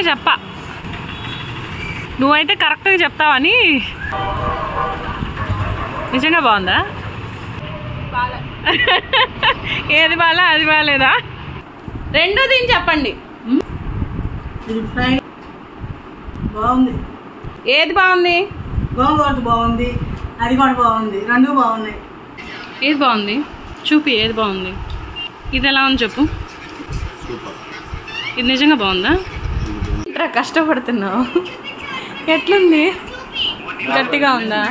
చెప్పా, నువ్వైతే కరెక్ట్గా చెప్తావని. నిజంగా బాగుందా? ఏది బాగా అది బాగాలేదా? రెండో దీన్ని చెప్పండి. బాగుంది. ఏది బాగుంది? గోంగూర బాగుంది, అది కూడా బాగుంది, రెండు బాగున్నాయి. ఏది బాగుంది చూపి, ఏది బాగుంది? ఇది ఎలా ఉంది చెప్పు. ఇది నిజంగా బాగుందా? ఇట్లా కష్టపడుతున్నావు, ఎట్లుంది? గట్టిగా ఉందా?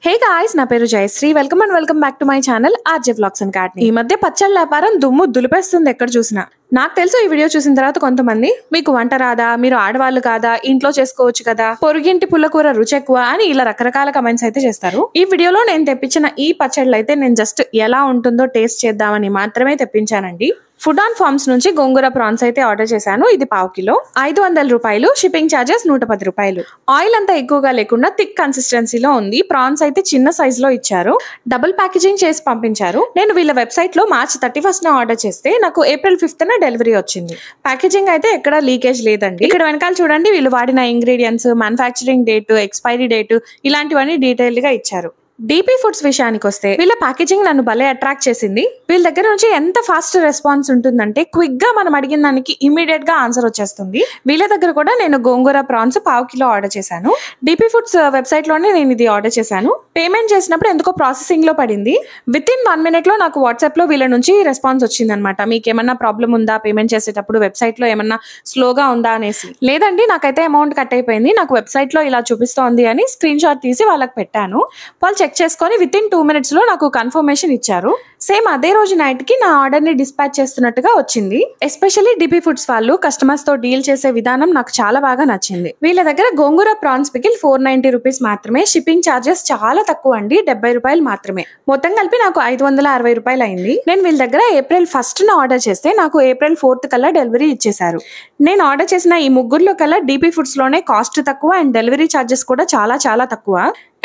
హే గాయ్స్, నా పేరు Jayashree. Welcome and welcome back to my channel RJ vlogs and కార్ట్ని. ఈ మధ్య పచ్చళ్ళ వ్యాపారం దుమ్ము దులిపేస్తుంది ఎక్కడ చూసినా. నాకు తెలుసు ఈ వీడియో చూసిన తర్వాత కొంతమంది మీకు వంట రాదా, మీరు ఆడవాళ్ళు కాదా, ఇంట్లో చేసుకోవచ్చు కదా, పొరుగింటి పుల్లకూర రుచి ఎక్కువ అని ఇలా రకరకాల కమెంట్స్ అయితే చేస్తారు. ఈ వీడియోలో నేను తెప్పించిన ఈ పచ్చళ్ళు అయితే నేను జస్ట్ ఎలా ఉంటుందో టేస్ట్ చేద్దామని మాత్రమే తెప్పించానండి. ఫుడ్ ఆన్ ఫార్మ్స్ నుంచి గోంగూర ప్రాన్స్ అయితే ఆర్డర్ చేశాను. ఇది 1/2 కిలో, 500 రూపాయలు. షిప్పింగ్ ఛార్జెస్ 110 రూపాయలు. ఆయిల్ అంతా ఎక్కువగా లేకుండా థిక్ కన్సిస్టెన్సీలో ఉంది. ప్రాన్స్ అయితే చిన్న సైజ్ లో ఇచ్చారు. డబుల్ ప్యాకేజింగ్ చేసి పంపించారు. నేను వీళ్ళ వెబ్సైట్ లో March 31st ఆర్డర్ చేస్తే నాకు April 5th డెలివరీ వచ్చింది. ప్యాకేజింగ్ అయితే ఎక్కడ లీకేజ్ లేదండి. ఇక్కడ వెనకాల చూడండి, వీళ్ళు వాడిన ingredients, manufacturing date, expiry date ఇలాంటివన్నీ డీటెయిల్ గా ఇచ్చారు. డీపీ ఫుడ్స్ విషయానికి వస్తే వీళ్ళ ప్యాకేజింగ్ నన్ను భలే అట్రాక్ట్ చేసింది. వీళ్ళ దగ్గర నుంచి ఎంత ఫాస్ట్ రెస్పాన్స్ ఉంటుందంటే క్విక్ గా మనం అడిగిన దానికి ఇమీడియట్ గా ఆన్సర్ వచ్చేస్తుంది. వీళ్ళ దగ్గర కూడా నేను గోంగూర ప్రాన్స్ 1/2 కిలో ఆర్డర్ చేశాను. డీపీ ఫుడ్స్ వెబ్సైట్ లోనే నేను ఇది ఆర్డర్ చేశాను. పేమెంట్ చేసినప్పుడు ఎందుకో ప్రాసెసింగ్ లో పడింది. విత్ ఇన్ 1 minute లో నాకు వాట్సాప్ లో వీళ్ళ నుంచి రెస్పాన్స్ వచ్చింది అనమాట. మీకు ఏమన్నా ప్రాబ్లం ఉందా పేమెంట్ చేసేటప్పుడు, వెబ్సైట్ లో ఏమన్నా స్లోగా ఉందా అనేసి. లేదండి, నాకైతే అమౌంట్ కట్ అయిపోయింది, నాకు వెబ్సైట్ లో ఇలా చూపిస్తోంది అని స్క్రీన్ షాట్ తీసి వాళ్ళకి పెట్టాను. వాళ్ళు చెక్ చేసుకొని విత్ ఇన్ 2 minutes లో నాకు కన్ఫర్మేషన్ ఇచ్చారు. సేమ్ అదే రోజు నైట్ కి నా ఆర్డర్ ని డిస్పాచ్ చేస్తున్నట్టుగా వచ్చింది. ఎస్పెషల్లీ డిపి ఫుడ్స్ వాళ్ళు కస్టమర్స్ తో డీల్ చేసే విధానం నాకు చాలా బాగా నచ్చింది. వీళ్ళ దగ్గర గోంగూర ప్రాన్స్ పికిల్ 490 రూపీస్ మాత్రమే. షిప్పింగ్ ఛార్జెస్ చాలా తక్కువ అండి, 70 రూపాయలు మాత్రమే. మొత్తం కలిపి నాకు 560 రూపాయలు అయింది. నేను వీళ్ళ దగ్గర April 1st ఆర్డర్ చేస్తే నాకు April 4th కల్లా డెలివరీ ఇచ్చేసారు. నేను ఆర్డర్ చేసిన ఈ ముగ్గురులో కల్లా డిపి ఫుడ్స్ లోనే కాస్ట్ తక్కువ అండ్ డెలివరీ ఛార్జెస్ కూడా చాలా చాలా తక్కువ.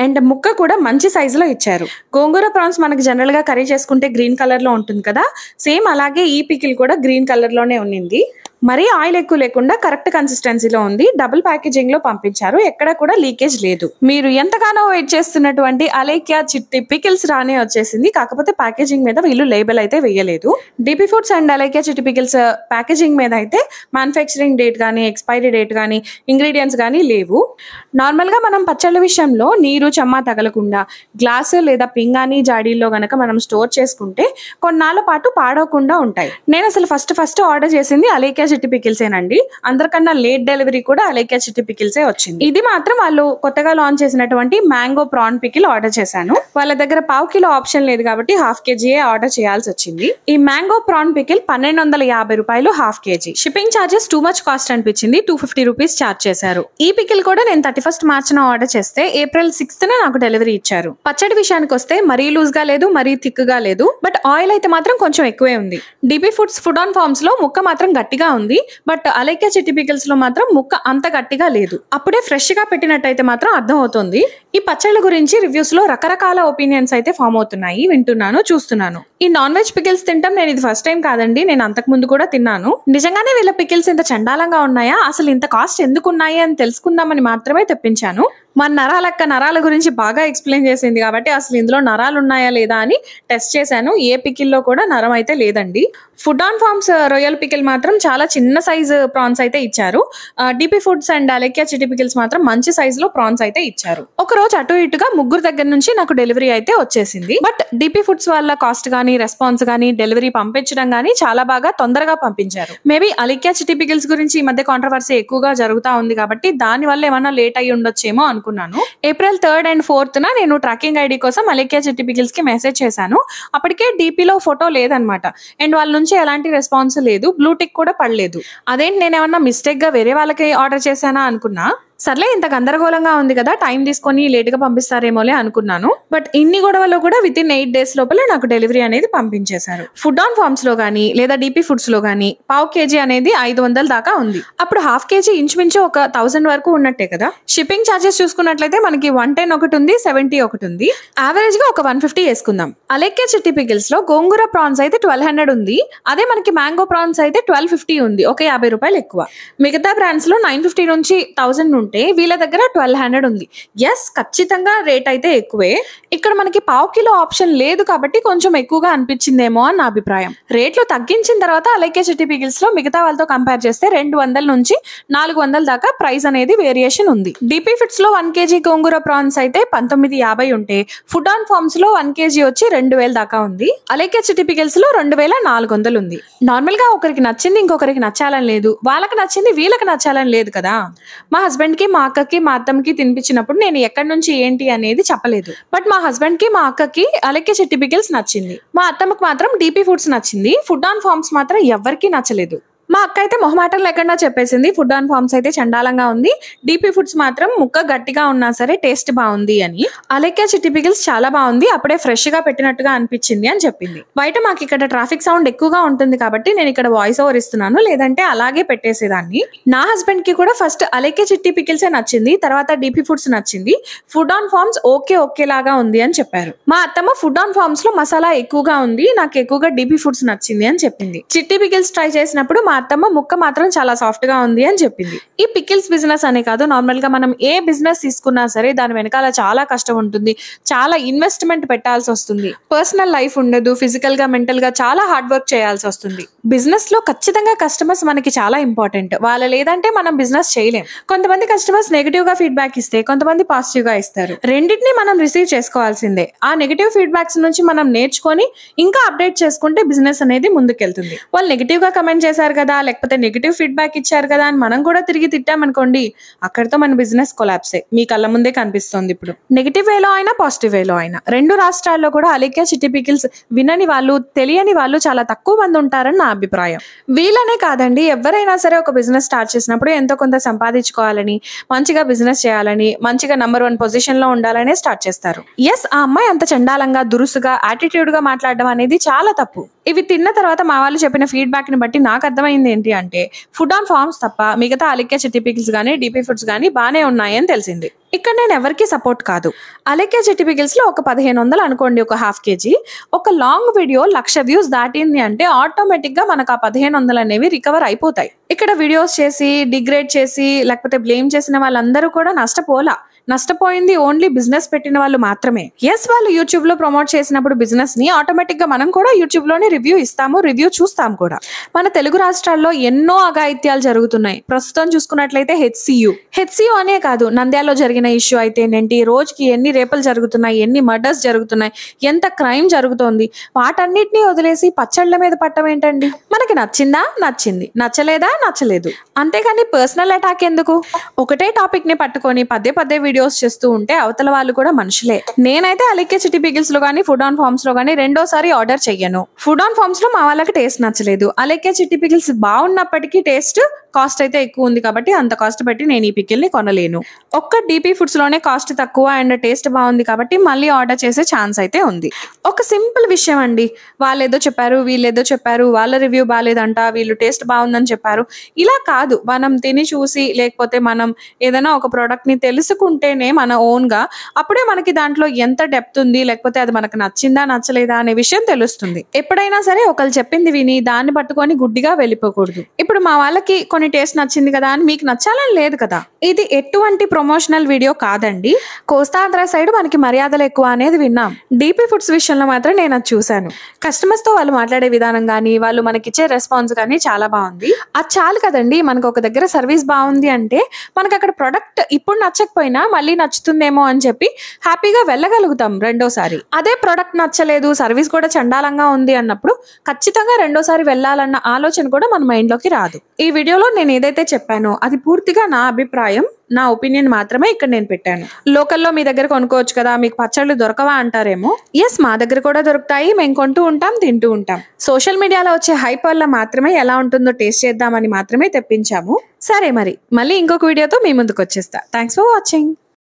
అండ్ ముక్క కూడా మంచి సైజులో ఇచ్చారు. గోంగూర ప్రాన్స్ మనకి జనరల్ గా కర్రీ చేసుకుంటే గ్రీన్ కలర్ లో ఉంటుంది కదా, సేమ్ అలాగే ఈ పికిల్ కూడా గ్రీన్ కలర్ లోనే ఉన్నింది. మరీ ఆయిల్ ఎక్కువ లేకుండా కరెక్ట్ కన్సిస్టెన్సీలో ఉంది. డబుల్ ప్యాకేజింగ్ లో పంపించారు, ఎక్కడ కూడా లీకేజ్ లేదు. మీరు ఎంతగానో వెయిట్ చేస్తున్నటువంటి అలేఖ్య చిట్టి పికిల్స్ రానే వచ్చేసింది. కాకపోతే ప్యాకేజింగ్ మీద వీళ్ళు లేబుల్ అయితే వేయలేదు. డిపి ఫుడ్స్ అండ్ అలేఖ్య చిట్టి పికిల్స్ ప్యాకేజింగ్ మీద అయితే మ్యానుఫ్యాక్చరింగ్ డేట్ కానీ, ఎక్స్పైరీ డేట్ కానీ, ఇంగ్రీడియంట్స్ కానీ లేవు. నార్మల్ గా మనం పచ్చళ్ళ విషయంలో నీరు చెమ్మ తగలకుండా గ్లాసు లేదా పింగాణి జాడీల్లో గనక మనం స్టోర్ చేసుకుంటే కొన్నాళ్ళ పాటు పాడవకుండా ఉంటాయి. నేను అసలు ఫస్ట్ ఆర్డర్ చేసింది అలేఖ్య చిట్టి పికిల్సేనండి. అందరికన్నా లేట్ డెలివరీ కూడా అలేఖ్య చిట్టి పికిల్సే వచ్చింది. ఇది మాత్రం వాళ్ళు కొత్తగా లాంచ్ చేసినటువంటి మ్యాంగో ప్రాన్ పికిల్ ఆర్డర్ చేశాను. వాళ్ళ దగ్గర 1/2 కిలో ఆప్షన్ లేదు కాబట్టి 1/2 kg ఆర్డర్ చేయాల్సి వచ్చింది. ఈ మ్యాంగో ప్రాన్ పికిల్ 1250 రూపాయలు 1/2 kg. Shipping charges too much cost అనిపించింది, 250 రూపీస్ ఛార్జ్ చేశారు. ఈ పికిల్ కూడా నేను 31st March ఆర్డర్ చేస్తే April 6th నాకు డెలివరీ ఇచ్చారు. పచ్చడి విషయానికి వస్తే మరీ లూజ్ గా లేదు, మరీ థిక్ గా లేదు, బట్ ఆయిల్ అయితే మాత్రం కొంచెం ఎక్కువే ఉంది. DP foods food on farms లో ముక్క మాత్రం గట్టిగా ఉంది, బట్ అలేఖ్య చిట్టి పికిల్స్ లో మాత్రం ముక్క అంత గట్టిగా లేదు. అప్పుడే ఫ్రెష్ గా పెట్టినట్టయితే మాత్రం అర్థం అవుతుంది. ఈ పచ్చళ్ళ గురించి రివ్యూస్ లో రకరకాల ఒపీనియన్స్ అయితే ఫామ్ అవుతున్నాయి, వింటున్నాను, చూస్తున్నాను. ఈ నాన్ వెజ్ పికిల్స్ తింటాం నేను ఇది ఫస్ట్ టైం కాదండి, నేను అంతకు ముందు కూడా తిన్నాను. నిజంగానే వీళ్ళ పికిల్స్ ఇంత చండాలంగా ఉన్నాయా, అసలు ఇంత కాస్ట్ ఎందుకు ఉన్నాయి అని తెలుసుకుందామని మాత్రమే తెప్పించాను. మన నరాల గురించి బాగా ఎక్స్ప్లెయిన్ చేసింది కాబట్టి అసలు ఇందులో నరాలు ఉన్నాయా లేదా అని టెస్ట్ చేశాను. ఏ పికిల్లో కూడా నరం అయితే లేదండి. ఫుడ్ ఆన్ ఫార్మ్స్ రొయ్యల్ పికిల్ మాత్రం చాలా చిన్న సైజ్ ప్రాన్స్ అయితే ఇచ్చారు. డిపి ఫుడ్స్ అండ్ అలేఖ్య చిట్టి పికిల్స్ మాత్రం మంచి సైజ్ లో ప్రాన్స్ అయితే ఇచ్చారు. ఒక రోజు అటు ఇటుగా ముగ్గురు దగ్గర నుంచి నాకు డెలివరీ అయితే వచ్చేసింది. బట్ డిపి ఫుడ్స్ వాళ్ళ కాస్ట్ గానీ, రెస్పాన్స్ గానీ, డెలివరీ పంపించడం గానీ చాలా బాగా తొందరగా పంపించారు. మేబీ అలేఖ్య చిట్టి పికిల్స్ గురించి ఈ మధ్య కాంట్రవర్సీ ఎక్కువగా జరుగుతా ఉంది కాబట్టి దాని వల్ల ఏమన్నా లేట్ అయ్యి ఉండొచ్చేమో అనుకున్నాను. April 3rd and 4th నేను ట్రాకింగ్ ఐడి కోసం అలేఖ్య చిట్టి పికిల్స్ కి మెసేజ్ చేశాను. అప్పటికే డిపిలో ఫోటో లేదనమాట అండ్ వాళ్ళ నుంచి ఎలాంటి రెస్పాన్స్ లేదు, బ్లూ టిక్ కూడా పడలేదు. అదేంటి నేనేమన్నా మిస్టేక్ గా వేరే వాళ్ళకి ఆర్డర్ చేశానా అనుకున్నా. సర్లే ఇంత గందరగోళంగా ఉంది కదా, టైం తీసుకొని లేట్గా పంపిస్తారేమోలే అనుకున్నాను. బట్ ఇన్ని గొడవలో కూడా విత్ ఇన్ 8 days లోపల నాకు డెలివరీ అనేది పంపించేశారు. ఫుడ్ ఆన్ ఫార్మ్స్ లో గానీ లేదా DP ఫుడ్స్ లో గానీ పావు కేజీ అనేది 500 దాకా ఉంది. అప్పుడు హాఫ్ కేజీ ఇంచుమించు ఒక 1000 వరకు ఉన్నట్టే కదా. షిప్పింగ్ ఛార్జెస్ చూసుకున్నట్లయితే మనకి 110 ఒకటి ఉంది, 70 ఒకటి ఉంది. యావరేజ్ గా ఒక 150 వేసుకుందాం. అలెక్కే చిట్టి పికిల్స్ లో గోంగూర ప్రాన్స్ అయితే 1200 ఉంది. అదే మనకి మ్యాంగో ప్రాన్స్ అయితే 1250 ఉంది, ఒక 50 రూపాయలు ఎక్కువ. మిగతా బ్రాండ్స్ లో 950 నుంచి 1000 ఉంటే వీళ్ళ దగ్గర 1200 ఉంది. ఎస్, ఖచ్చితంగా రేట్ అయితే ఎక్కువే. ఇక్కడ మనకి పావు కిలో ఆప్షన్ లేదు కాబట్టి కొంచెం ఎక్కువగా అనిపించిందేమో అని నా అభిప్రాయం. రేట్లు తగ్గించిన తర్వాత అలెక్కే చిట్టి పికిల్స్ లో మిగతా వాళ్ళతో కంపేర్ చేస్తే 200 నుంచి 400 దాకా ప్రైస్ అనేది వేరియేషన్ ఉంది. DP ఫుడ్స్ లో 1 kg గోంగూర ప్రాన్స్ అయితే 1950 ఉంటే ఫుడ్ ఆన్ ఫార్మ్స్ లో 1 kg వచ్చి 2000 దాకా ఉంది. అలెక్కే చిట్టి పికిల్స్ లో 2400 ఉంది. నార్మల్ గా ఒకరికి నచ్చింది ఇంకొకరికి నచ్చాలని లేదు, వాళ్ళకి నచ్చింది వీళ్ళకి నచ్చాలని లేదు కదా. మా హస్బెండ్ కి, మా అక్కకి, మా అత్తమ్మకి తినిపించినప్పుడు నేను ఎక్కడి నుంచి ఏంటి అనేది చెప్పలేదు. బట్ మా హస్బెండ్ కి, మా అక్కకి అలెక్కే చిట్టి పికిల్స్ నచ్చింది. మా అత్తమ్మకి మాత్రం DP ఫుడ్స్ నచ్చింది. ఫుడ్ ఆన్ ఫార్మ్స్ మాత్రం ఎవరికి నచ్చలేదు. మా అక్క అయితే మొహమాటం లేకుండా చెప్పేసింది ఫుడ్ ఆన్ ఫార్మ్స్ అయితే చండాలంగా ఉంది, DP ఫుడ్స్ మాత్రం ముక్క గట్టిగా ఉన్నా సరే టేస్ట్ బాగుంది అని. అలెక్కే చిట్టి పికిల్స్ చాలా బాగుంది, అప్పుడే ఫ్రెష్ గా పెట్టినట్టుగా అనిపించింది అని చెప్పింది. బయట మాకు ఇక్కడ ట్రాఫిక్ సౌండ్ ఎక్కువగా ఉంటుంది కాబట్టి నేను ఇక్కడ వాయిస్ ఓవర్ ఇస్తున్నాను, లేదంటే అలాగే పెట్టేసేదాన్ని. నా హస్బెండ్ కి కూడా ఫస్ట్ అలెక్కే చిట్టి పికిల్సే నచ్చింది, తర్వాత DP ఫుడ్స్ నచ్చింది. ఫుడ్ ఆన్ ఫార్మ్స్ ఓకేలాగా ఉంది అని చెప్పారు. మా అత్తమ్మ ఫుడ్ ఆన్ ఫార్మ్స్ లో మసాలా ఎక్కువగా ఉంది, నాకు ఎక్కువగా DP ఫుడ్స్ నచ్చింది అని చెప్పింది. చిట్టి పికిల్స్ ట్రై చేసినప్పుడు మా అత్తమ్మ ముక్క మాత్రం చాలా సాఫ్ట్ గా ఉంది అని చెప్పింది. ఈ పికిల్స్ బిజినెస్ అనే కాదు, నార్మల్ గా మనం ఏ బిజినెస్ తీసుకున్నా సరే దాని వెనకాల చాలా కష్టం ఉంటుంది, చాలా ఇన్వెస్ట్మెంట్ పెట్టాల్సి వస్తుంది, పర్సనల్ లైఫ్ ఉండదు, ఫిజికల్ గా మెంటల్ గా చాలా హార్డ్ వర్క్ చేయాల్సి వస్తుంది. బిజినెస్ లో ఖచ్చితంగా కస్టమర్స్ మనకి చాలా ఇంపార్టెంట్, వాళ్ళ లేదంటే మనం బిజినెస్ చేయలేం. కొంతమంది కస్టమర్స్ నెగిటివ్ గా ఫీడ్బ్యాక్ ఇస్తే కొంతమంది పాజిటివ్ గా ఇస్తారు, రెండింటిని మనం రిసీవ్ చేసుకోవాల్సిందే. ఆ నెగిటివ్ ఫీడ్బ్యాక్స్ నుంచి మనం నేర్చుకొని ఇంకా అప్డేట్ చేసుకుంటే బిజినెస్ అనేది ముందుకెళ్తుంది. వాళ్ళు నెగిటివ్ గా కమెంట్ చేశారు కదా, లేకపోతే నెగిటివ్ ఫీడ్బ్యాక్ ఇచ్చారు కదా అని మనం కూడా తిరిగి తిట్టామనుకోండి, అక్కడితో మన బిజినెస్ కొలాప్సే. మీ కళ్ళ ముందే కనిపిస్తుంది. ఇప్పుడు నెగిటివ్ వేలో అయినా పాజిటివ్ వేలో అయినా 2 రాష్ట్రాల్లో కూడా అలెక్కే చిట్టి పికిల్స్ వినని వాళ్ళు, తెలియని వాళ్ళు చాలా తక్కువ మంది ఉంటారని నా అభిప్రాయం. వీళ్ళనే కాదండి, ఎవరైనా సరే ఒక బిజినెస్ స్టార్ట్ చేసినప్పుడు ఎంతో కొంత సంపాదించుకోవాలని, మంచిగా బిజినెస్ చేయాలని, మంచిగా నంబర్ 1 పొజిషన్ లో ఉండాలనే స్టార్ట్ చేస్తారు. ఎస్, ఆ అమ్మాయి అంత చండాలంగా, దురుసుగా, యాటిట్యూడ్ గా మాట్లాడడం అనేది చాలా తప్పు. ఇవి తిన్న తర్వాత మా వాళ్ళు చెప్పిన ఫీడ్బ్యాక్ ని బట్టి నాకు అర్థమైంది ఏంటి అంటే ఫుడ్ ఆన్ ఫార్మ్స్ తప్ప మిగతా అలెక్కే చిట్టి పికిల్స్ గానీ DP ఫుడ్స్ గానీ బానే ఉన్నాయని తెలిసింది. ఇక్కడ నేను ఎవరికి సపోర్ట్ కాదు. అలెక్కే చిట్టి పికిల్స్ లో ఒక 1500 అనుకోండి, ఒక హాఫ్ కేజీ. ఒక లాంగ్ వీడియో 1,00,000 వ్యూస్ దాటింది అంటే ఆటోమేటిక్ గా మనకు ఆ 1500 అనేవి రికవర్ అయిపోతాయి. ఇక్కడ వీడియోస్ చేసి డిగ్రేడ్ చేసి లేకపోతే బ్లేమ్ చేసిన వాళ్ళందరూ కూడా నష్టపోయింది ఓన్లీ బిజినెస్ పెట్టిన వాళ్ళు మాత్రమే. ఎస్, వాళ్ళు యూట్యూబ్ లో ప్రమోట్ చేసినప్పుడు బిజినెస్ ని ఆటోమేటిక్ గా మనం కూడా యూట్యూబ్ లోనే రివ్యూ ఇస్తాము, రివ్యూ చూస్తాం కూడా. మన తెలుగు రాష్ట్రాల్లో ఎన్నో అఘాయిత్యాలు జరుగుతున్నాయి. ప్రస్తుతం చూసుకున్నట్లయితే హెచ్సియు అనే కాదు, నంద్యాలలో జరిగిన ఇష్యూ అయితేనేంటి, రోజుకి ఎన్ని రేపులు జరుగుతున్నాయి, ఎన్ని మర్డర్స్ జరుగుతున్నాయి, ఎంత క్రైమ్ జరుగుతోంది, వాటన్నిటిని వదిలేసి పచ్చళ్ళ మీద పట్టం ఏంటండి? మనకి నచ్చిందా నచ్చింది, నచ్చలేదా నచ్చలేదు, అంతేగాని పర్సనల్ అటాక్ ఎందుకు? ఒకటే టాపిక్ ని పట్టుకొని పదే వీడియోస్ చేస్తూ ఉంటే అవతల వాళ్ళు కూడా మనుషులే. నేనైతే అలెక్కే చిట్టి పికిల్స్ లో గానీ ఫుడ్ ఆన్ ఫార్మ్స్ లో గానీ రెండోసారి ఆర్డర్ చెయ్యను. ఫుడ్ ఆన్ ఫార్మ్స్ లో మా వాళ్ళకి టేస్ట్ నచ్చలేదు. అలెక్కే చిట్టి పికిల్స్ బాగున్నప్పటికీ టేస్ట్, కాస్ట్ అయితే ఎక్కువ ఉంది కాబట్టి అంత కాస్ట్ పెట్టి నేను ఈ పికిల్ ని కొనలేను. ఒక్క DP ఫుడ్స్ లోనే కాస్ట్ తక్కువ అండ్ టేస్ట్ బాగుంది కాబట్టి మళ్ళీ ఆర్డర్ చేసే ఛాన్స్ అయితే ఉంది. ఒక సింపుల్ విషయం అండి, వాళ్ళేదో చెప్పారు, వీళ్ళేదో చెప్పారు, వాళ్ళ రివ్యూ బాగాలేదంట, వీళ్ళు టేస్ట్ బాగుందని చెప్పారు, ఇలా కాదు. మనం తిని చూసి లేకపోతే మనం ఏదైనా ఒక ప్రోడక్ట్ ని తెలుసుకుంటేనే మన ఓన్ గా, అప్పుడే మనకి దాంట్లో ఎంత డెప్త్ ఉంది, లేకపోతే అది మనకు నచ్చిందా నచ్చలేదా అనే విషయం తెలుస్తుంది. ఎప్పుడైనా సరే ఒకళ్ళు చెప్పింది విని దాన్ని పట్టుకొని గుడ్డిగా వెళ్ళిపోకూడదు. ఇప్పుడు మా వాళ్ళకి కొన్ని టేస్ట్ నచ్చింది కదా అని మీకు నచ్చాలని లేదు కదా. ఇది ఎటువంటి ప్రమోషనల్ వీడియో కాదండి. కోస్తాంధ్ర సైడ్ మనకి మర్యాదలు ఎక్కువ అనేది విన్నాం. DP ఫుడ్స్ విషయంలో మాత్రం నేను అది చూశాను. కస్టమర్స్ తో వాళ్ళు మాట్లాడే విధానం గానీ, వాళ్ళు మనకిచ్చే రెస్పాన్స్ కానీ చాలా బాగుంది. అది చాలు కదండి. మనకు ఒక దగ్గర సర్వీస్ బాగుంది అంటే మనకు అక్కడ ప్రొడక్ట్ ఇప్పుడు నచ్చకపోయినా మళ్ళీ నచ్చుతుందేమో అని చెప్పి హ్యాపీగా వెళ్ళగలుగుతాం రెండోసారి. అదే ప్రొడక్ట్ నచ్చలేదు, సర్వీస్ కూడా చండాలంగా ఉంది అన్నప్పుడు ఖచ్చితంగా రెండోసారి వెళ్ళాలన్న ఆలోచన కూడా మన మైండ్ లోకి రాదు. ఈ వీడియోలో నేను ఏదైతే చెప్పానో అది పూర్తిగా నా అభిప్రాయం, నా ఒపీనియన్ మాత్రమే ఇక్కడ నేను పెట్టాను. లోకల్లో మీ దగ్గర కొనుక్కోవచ్చు కదా, మీకు పచ్చళ్ళు దొరకవా అంటారేమో. ఎస్, మా దగ్గర కూడా దొరుకుతాయి, మేము కొంటూ ఉంటాం, తింటూ ఉంటాం. సోషల్ మీడియాలో వచ్చే హైప్ వల్ల మాత్రమే ఎలా ఉంటుందో టేస్ట్ చేద్దామని మాత్రమే తెప్పించాము. సరే మరి మళ్ళీ ఇంకొక వీడియోతో మీ ముందుకు వచ్చేస్తా. Thanks for watching.